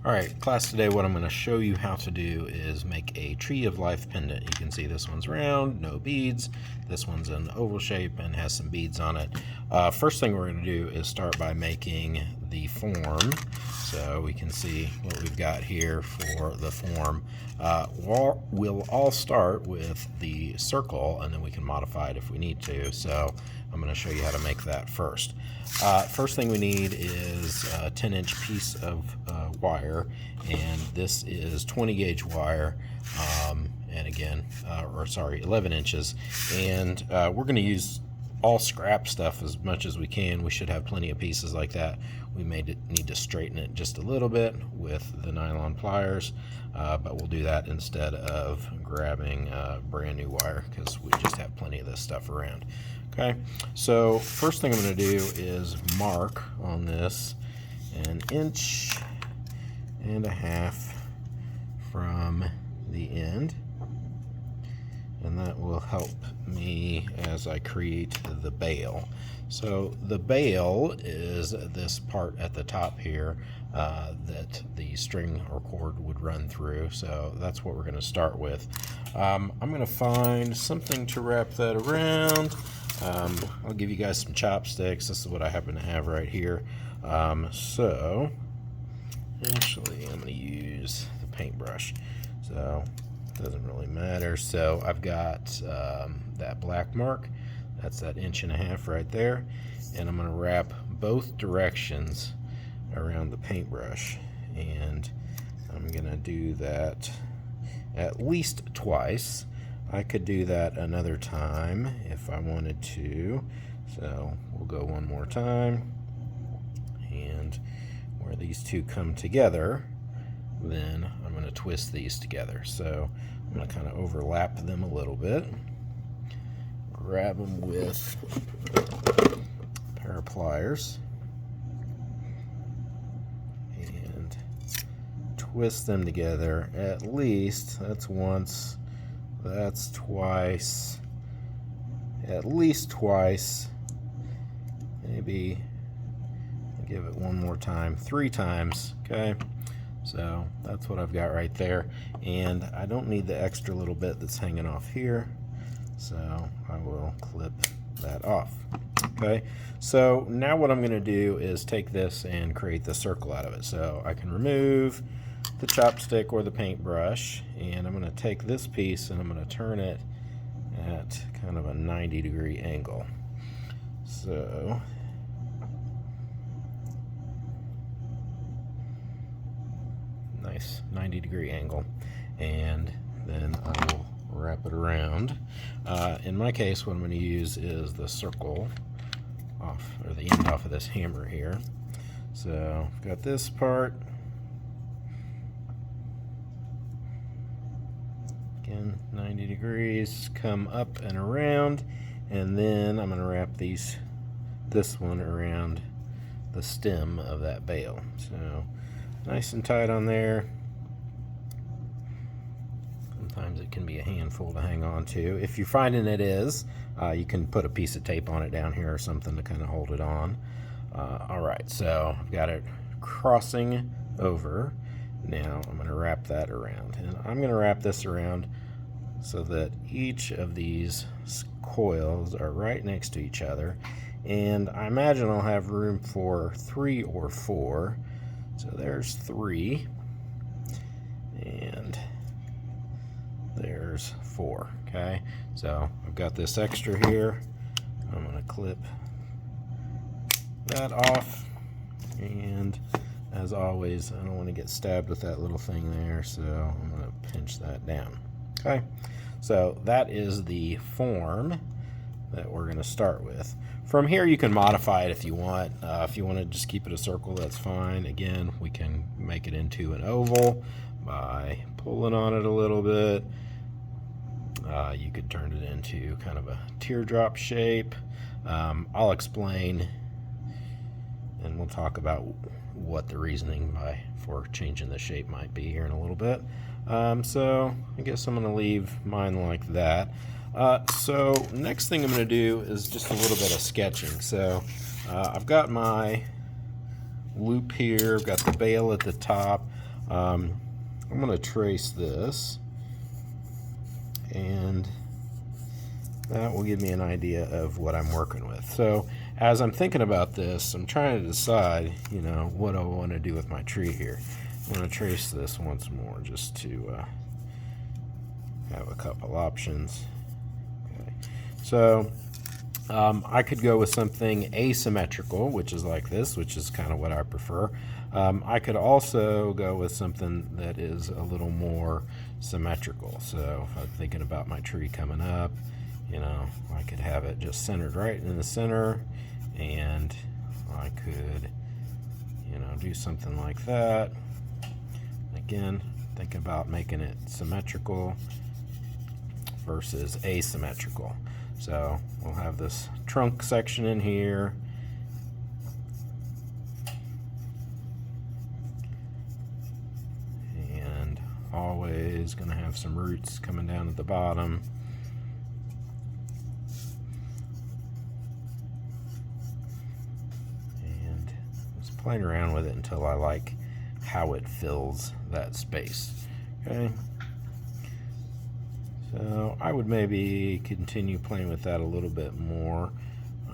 Alright, class, today what I'm going to show you how to do is make a Tree of Life pendant. You can see this one's round, no beads. This one's an oval shape and has some beads on it. First thing we're going to do is start by making the form. So we can see what we've got here for the form. We'll all start with the circle and then we can modify it if we need to. So I'm going to show you how to make that first. First thing we need is a 10-inch piece of wire, and this is 20 gauge wire, and again, 11 inches. And we're going to use all scrap stuff as much as we can. We should have plenty of pieces like that. We may need to straighten it just a little bit with the nylon pliers, but we'll do that instead of grabbing brand new wire because we just have plenty of this stuff around. Okay, so first thing I'm going to do is mark on this 1.5 inches from the end, and that will help me as I create the bail. So the bail is this part at the top here that the string or cord would run through, so that's what we're going to start with. I'm going to find something to wrap that around. I'll give you guys some chopsticks. This is what I happen to have right here. So actually I'm going to use the paintbrush, so it doesn't really matter. So I've got that black mark, that's that 1.5 inches right there, and I'm going to wrap both directions around the paintbrush, and I'm going to do that at least twice. I could do that another time if I wanted to, so we'll go one more time, and where these two come together, then I'm going to twist these together. So I'm going to kind of overlap them a little bit, grab them with a pair of pliers, and twist them together. At least that's once, that's twice, at least twice, maybe give it one more time, 3 times. Okay, so that's what I've got right there, and I don't need the extra little bit that's hanging off here, so I will clip that off. Okay, so now what I'm going to do is take this and create the circle out of it. So I can remove the chopstick or the paintbrush, and I'm going to take this piece and I'm going to turn it at kind of a 90-degree angle. So nice 90-degree angle, and then I will wrap it around. In my case, what I'm going to use is the circle off, or the end off of this hammer here. So I've got this part. Again, 90 degrees, come up and around, and then I'm going to wrap this one around the stem of that bail. So nice and tight on there. Sometimes it can be a handful to hang on to. If you're finding it is, you can put a piece of tape on it down here or something to kind of hold it on. Alright, so I've got it crossing over. Now I'm going to wrap that around, and I'm going to wrap this around so that each of these coils are right next to each other, and I imagine I'll have room for 3 or 4. So there's 3, and there's 4. Okay, so I've got this extra here. I'm going to clip that off, and as always, I don't want to get stabbed with that little thing there, so I'm going to pinch that down. Okay, so that is the form that we're going to start with. From here, you can modify it if you want. If you want to just keep it a circle, that's fine. Again, we can make it into an oval by pulling on it a little bit. You could turn it into kind of a teardrop shape. I'll explain, and we'll talk about what the reasoning for changing the shape might be here in a little bit. So I guess I'm going to leave mine like that. So next thing I'm going to do is just a little bit of sketching. So I've got my loop here, I've got the bail at the top. I'm going to trace this, and that will give me an idea of what I'm working with. So as I'm thinking about this, I'm trying to decide, what I want to do with my tree here. I'm going to trace this once more just to have a couple options. Okay. So I could go with something asymmetrical, which is like this, which is kind of what I prefer. I could also go with something that is a little more symmetrical. So if I'm thinking about my tree coming up, I could have it just centered right in the center, and I could, do something like that. Again, thinking about making it symmetrical versus asymmetrical. So we'll have this trunk section in here, and always going to have some roots coming down at the bottom. And just playing around with it until I like how it fills that space. Okay. So I would maybe continue playing with that a little bit more.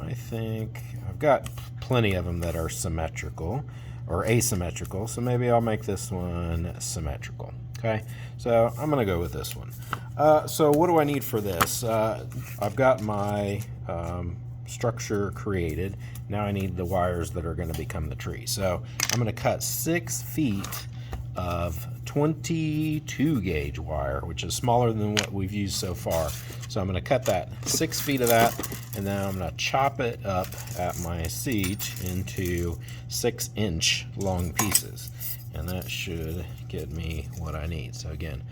I think I've got plenty of them that are symmetrical or asymmetrical, so maybe I'll make this one symmetrical. Okay, so I'm going to go with this one. So what do I need for this? I've got my structure created. Now I need the wires that are going to become the tree. So I'm going to cut 6 feet of 22 gauge wire, which is smaller than what we've used so far. So I'm going to cut that 6 feet of that, and then I'm going to chop it up at my seat into 6-inch long pieces, and that should get me what I need. So again,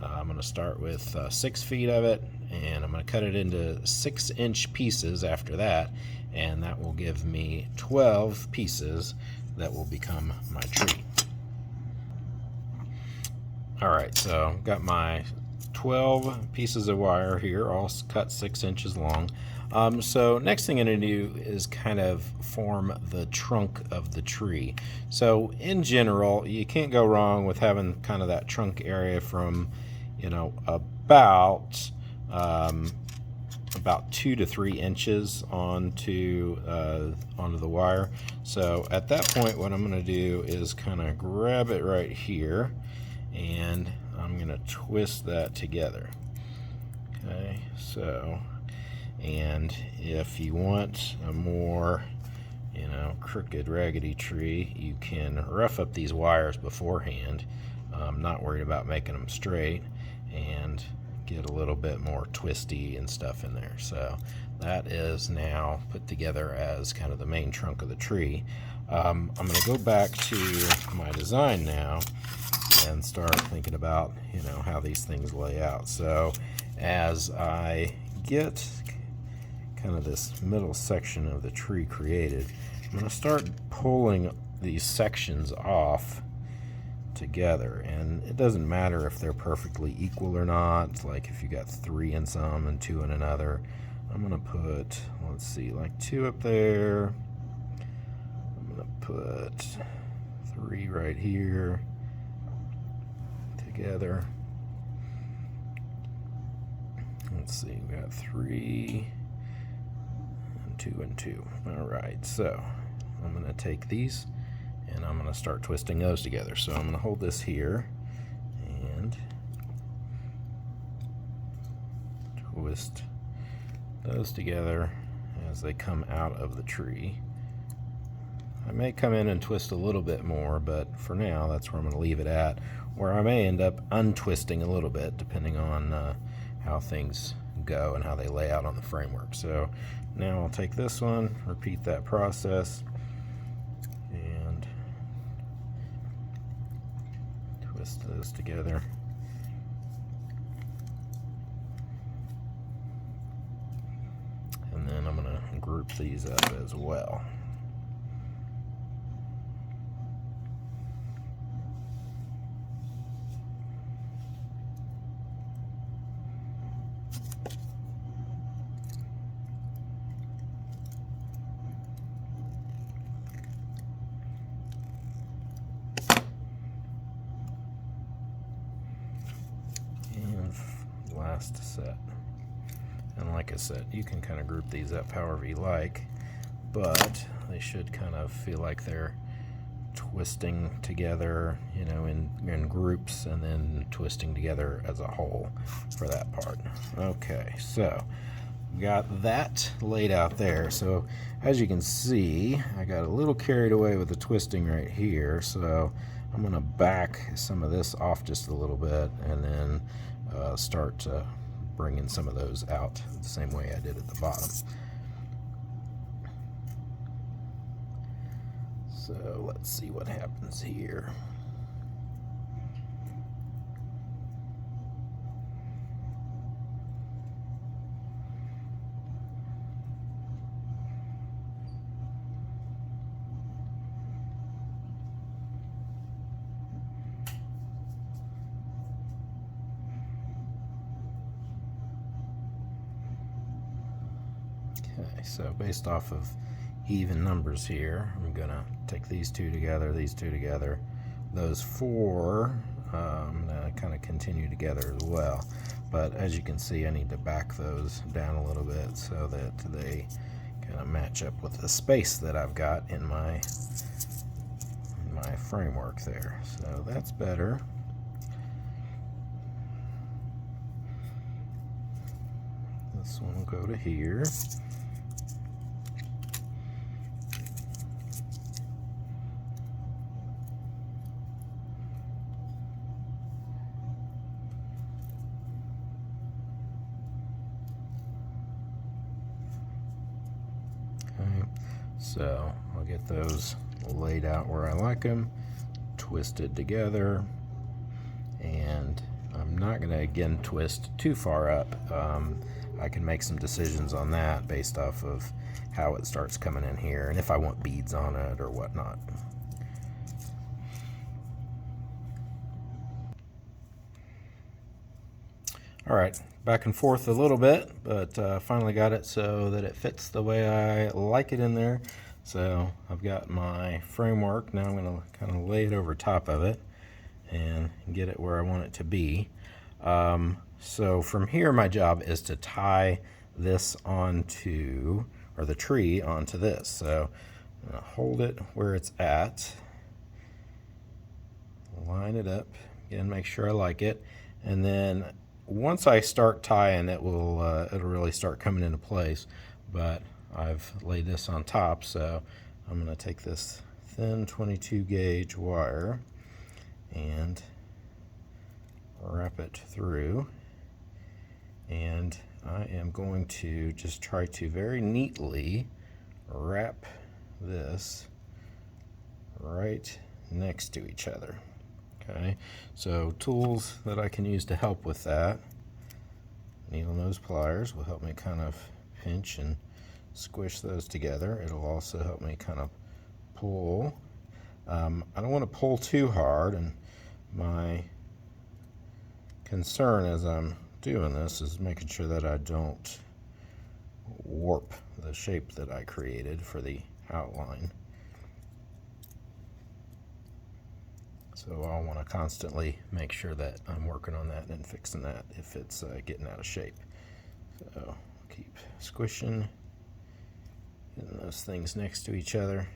I'm going to start with 6 feet of it, and I'm going to cut it into 6-inch pieces after that, and that will give me 12 pieces that will become my tree. Alright, so I've got my 12 pieces of wire here, all cut 6 inches long. So next thing I'm going to do is kind of form the trunk of the tree. So in general, you can't go wrong with having kind of that trunk area from, about 2 to 3 inches onto the wire. So at that point, what I'm going to do is kind of grab it right here, and I'm going to twist that together. Okay, so, and if you want a more, crooked, raggedy tree, you can rough up these wires beforehand. I'm not worried about making them straight, and get a little bit more twisty and stuff in there. So that is now put together as kind of the main trunk of the tree. I'm going to go back to my design now and start thinking about, how these things lay out. So as I get kind of this middle section of the tree created, I'm going to start pulling these sections off together, and it doesn't matter if they're perfectly equal or not. Like if you got 3 in some and 2 in another, I'm going to put, let's see, like 2 up there. I'm going to put 3 right here together. Let's see, we got 3 and 2 and 2. All right, so I'm going to take these and I'm going to start twisting those together. So I'm going to hold this here and twist those together as they come out of the tree. I may come in and twist a little bit more, but for now that's where I'm going to leave it at, where I may end up untwisting a little bit depending on how things go and how they lay out on the framework. So now I'll take this one, repeat that process, and twist those together. And then I'm going to group these up as well. last set. And like I said, you can kind of group these up however you like, but they should kind of feel like they're twisting together, you know, in groups, and then twisting together as a whole for that part. Okay, so got that laid out there. So as you can see, I got a little carried away with the twisting right here, so I'm going to back some of this off just a little bit, and then start bringing some of those out the same way I did at the bottom. So let's see what happens here. Okay, so based off of even numbers here, I'm gonna take these two together, those four kind of continue together as well. But as you can see, I need to back those down a little bit so that they kind of match up with the space that I've got in my framework there. So that's better. This one will go to here. So I'll get those laid out where I like them, twisted together, and I'm not going to again twist too far up. I can make some decisions on that based off of how it starts coming in here and if I want beads on it or whatnot. All right, back and forth a little bit, but finally got it so that it fits the way I like it in there. So I've got my framework. Now I'm going to kind of lay it over top of it and get it where I want it to be. So from here, my job is to tie this onto, or the tree onto this. So I'm going to hold it where it's at, line it up, again, make sure I like it, and then once I start tying, it'll really start coming into place. But I've laid this on top, so I'm going to take this thin 22 gauge wire and wrap it through, and I am going to just try to very neatly wrap this right next to each other. Okay, so tools that I can use to help with that, needle nose pliers will help me kind of pinch and squish those together. It'll also help me kind of pull. I don't want to pull too hard, and my concern as I'm doing this is making sure that I don't warp the shape that I created for the outline. So I'll want to constantly make sure that I'm working on that and fixing that if it's getting out of shape. So keep squishing, getting those things next to each other.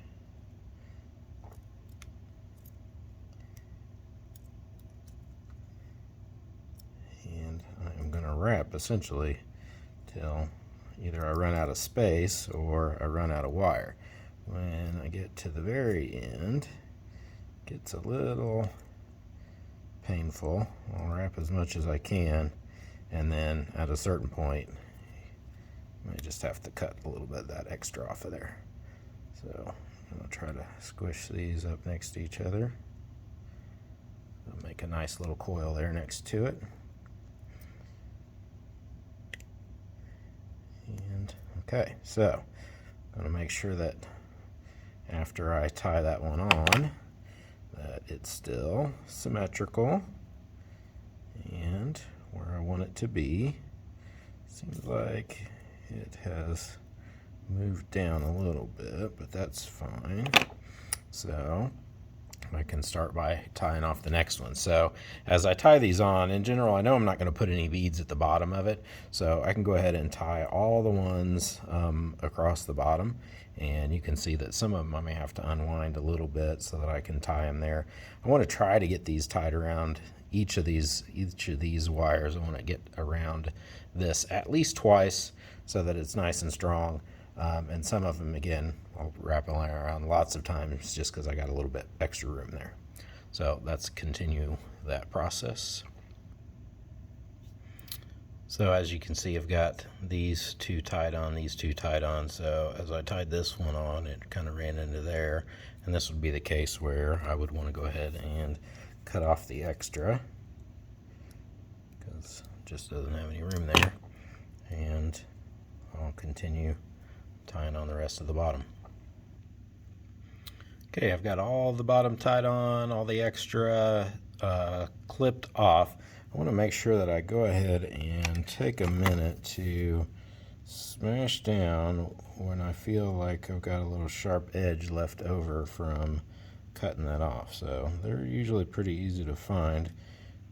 And I'm going to wrap essentially till either I run out of space or I run out of wire. When I get to the very end, it's a little painful. I'll wrap as much as I can, and then at a certain point I just have to cut a little bit of that extra off of there. So I'm going to try to squish these up next to each other. I'll make a nice little coil there next to it. And okay, so I'm going to make sure that after I tie that one on, that it's still symmetrical and where I want it to be. Seems like it has moved down a little bit, but that's fine. So I can start by tying off the next one. So as I tie these on, in general, I know I'm not going to put any beads at the bottom of it, so I can go ahead and tie all the ones across the bottom. And you can see that some of them I may have to unwind a little bit so that I can tie them there. I want to try to get these tied around each of these wires. I want to get around this at least twice so that it's nice and strong. And some of them, again, I'll wrap them around lots of times just because I got a little bit extra room there. So let's continue that process. So as you can see, I've got these two tied on, these two tied on. So as I tied this one on, it kind of ran into there. And this would be the case where I would want to go ahead and cut off the extra because it just doesn't have any room there. And I'll continue tying on the rest of the bottom. Okay, I've got all the bottom tied on, all the extra clipped off. I want to make sure that I go ahead and take a minute to smash down when I feel like I've got a little sharp edge left over from cutting that off. So they're usually pretty easy to find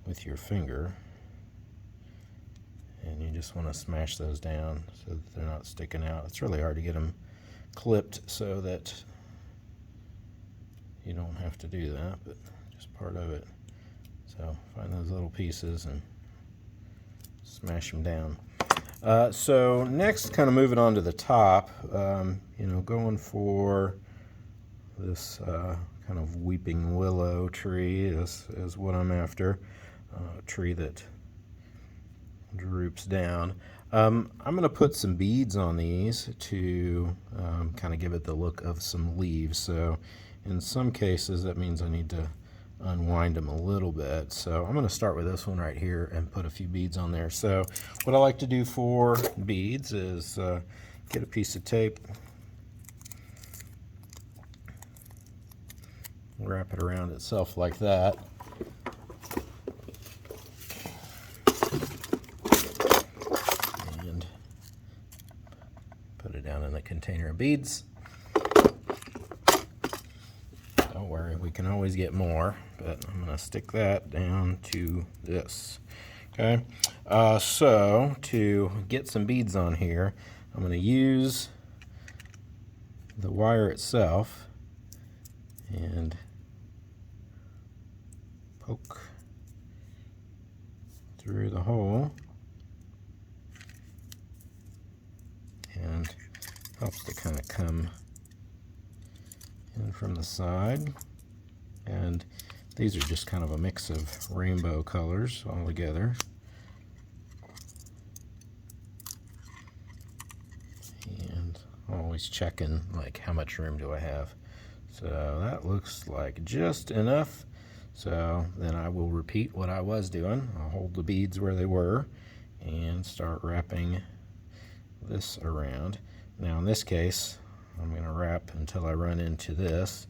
with your finger. And you just want to smash those down so that they're not sticking out. It's really hard to get them clipped so that you don't have to do that, but just part of it. So find those little pieces and smash them down. So next, kind of moving on to the top, you know, going for this kind of weeping willow tree is what I'm after. A tree that droops down. I'm going to put some beads on these to kind of give it the look of some leaves. So in some cases that means I need to unwind them a little bit. So I'm going to start with this one right here and put a few beads on there. So what I like to do for beads is get a piece of tape, wrap it around itself like that, and put it down in the container of beads. Don't worry, we can always get more, but I'm going to stick that down to this. Okay, so to get some beads on here, I'm going to use the wire itself and poke through the hole, and helps to kind of come in from the side. And these are just kind of a mix of rainbow colors all together. And always checking like how much room do I have. So that looks like just enough. So then I will repeat what I was doing. I'll hold the beads where they were and start wrapping this around. Now in this case, I'm going to wrap until I run into this,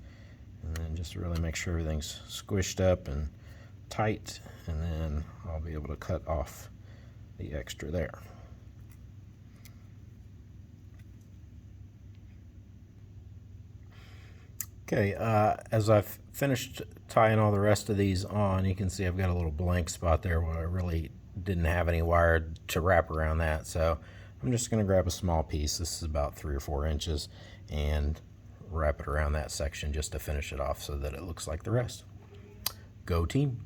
and then just really make sure everything's squished up and tight, and then I'll be able to cut off the extra there. Okay, as I've finished tying all the rest of these on, you can see I've got a little blank spot there where I really didn't have any wire to wrap around that. So I'm just going to grab a small piece. This is about 3 or 4 inches, and wrap it around that section just to finish it off so that it looks like the rest. Go team!